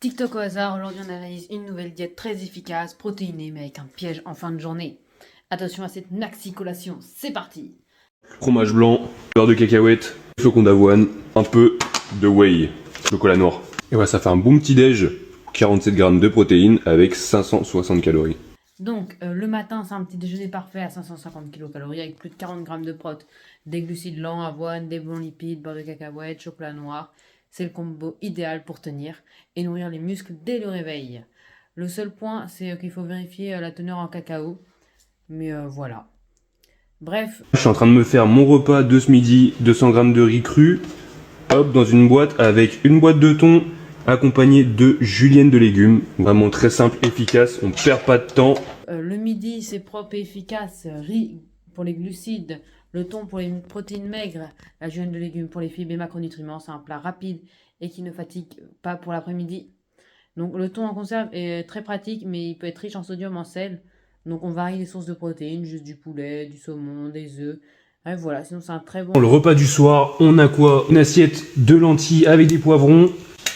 TikTok au hasard, aujourd'hui on analyse une nouvelle diète très efficace, protéinée mais avec un piège en fin de journée. Attention à cette maxi-collation, c'est parti. Fromage blanc, beurre de cacahuète, flocons d'avoine, un peu de whey, chocolat noir. Et voilà, ça fait un bon petit déj, 47 grammes de protéines avec 560 calories. Donc le matin c'est un petit déjeuner parfait à 550 kcal avec plus de 40 grammes de prot, des glucides lents, avoine, des bons lipides, beurre de cacahuète, chocolat noir. C'est le combo idéal pour tenir et nourrir les muscles dès le réveil. Le seul point c'est qu'il faut vérifier la teneur en cacao, mais voilà. Bref, Je suis en train de me faire mon repas de ce midi, 200 grammes de riz cru, hop, dans une boîte avec une boîte de thon accompagnée de julienne de légumes. Vraiment très simple, efficace, on perd pas de temps. le midi, c'est propre et efficace. Riz pour les glucides, le thon pour les protéines maigres, la julienne de légumes pour les fibres et macronutriments. C'est un plat rapide et qui ne fatigue pas pour l'après-midi. Donc le thon en conserve est très pratique, mais il peut être riche en sodium, en sel. Donc on varie les sources de protéines, juste du poulet, du saumon, des œufs. Et voilà, sinon c'est un très bon... Pour le repas du soir, on a quoi? Une assiette de lentilles avec des poivrons,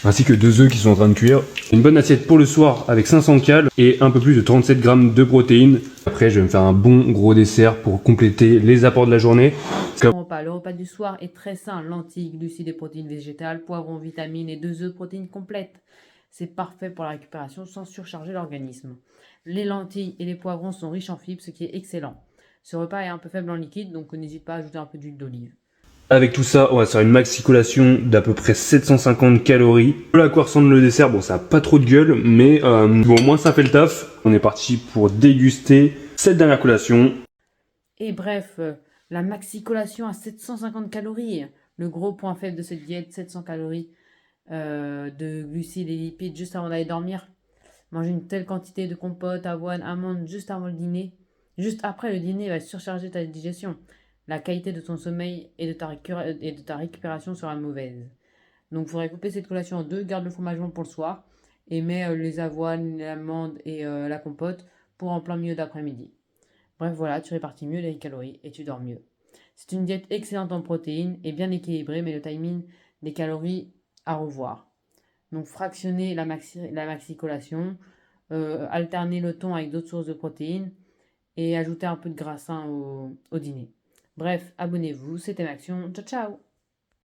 ainsi que 2 œufs qui sont en train de cuire. Une bonne assiette pour le soir avec 500 cales et un peu plus de 37 grammes de protéines. Après, je vais me faire un bon gros dessert pour compléter les apports de la journée. Le repas du soir est très sain. Lentilles, glucides et protéines végétales, poivrons, vitamines et 2 œufs, protéines complètes. C'est parfait pour la récupération sans surcharger l'organisme. Les lentilles et les poivrons sont riches en fibres, ce qui est excellent. Ce repas est un peu faible en liquide, donc n'hésite pas à ajouter un peu d'huile d'olive. Avec tout ça, on va faire une maxi collation d'à peu près 750 calories. Voilà à quoi ressemble le dessert. Bon, ça a pas trop de gueule, mais bon, au moins ça fait le taf. On est parti pour déguster cette dernière collation. Et bref, la maxi collation à 750 calories. Le gros point faible de cette diète, 700 calories de glucides et lipides juste avant d'aller dormir. Manger une telle quantité de compote, avoine, amandes juste avant le dîner. Juste après le dîner va surcharger ta digestion. La qualité de ton sommeil et de ta récupération sera mauvaise. Donc il faudrait couper cette collation en deux. Garde le fromage blanc pour le soir. Et mets les avoines, les amandes et la compote pour en plein milieu d'après-midi. Bref, voilà, tu répartis mieux les calories et tu dors mieux. C'est une diète excellente en protéines et bien équilibrée, mais le timing des calories à revoir. Donc fractionner la maxi collation, alterner le thon avec d'autres sources de protéines et ajouter un peu de gras sain au dîner. Bref, abonnez-vous, c'était Maxion, ciao ciao.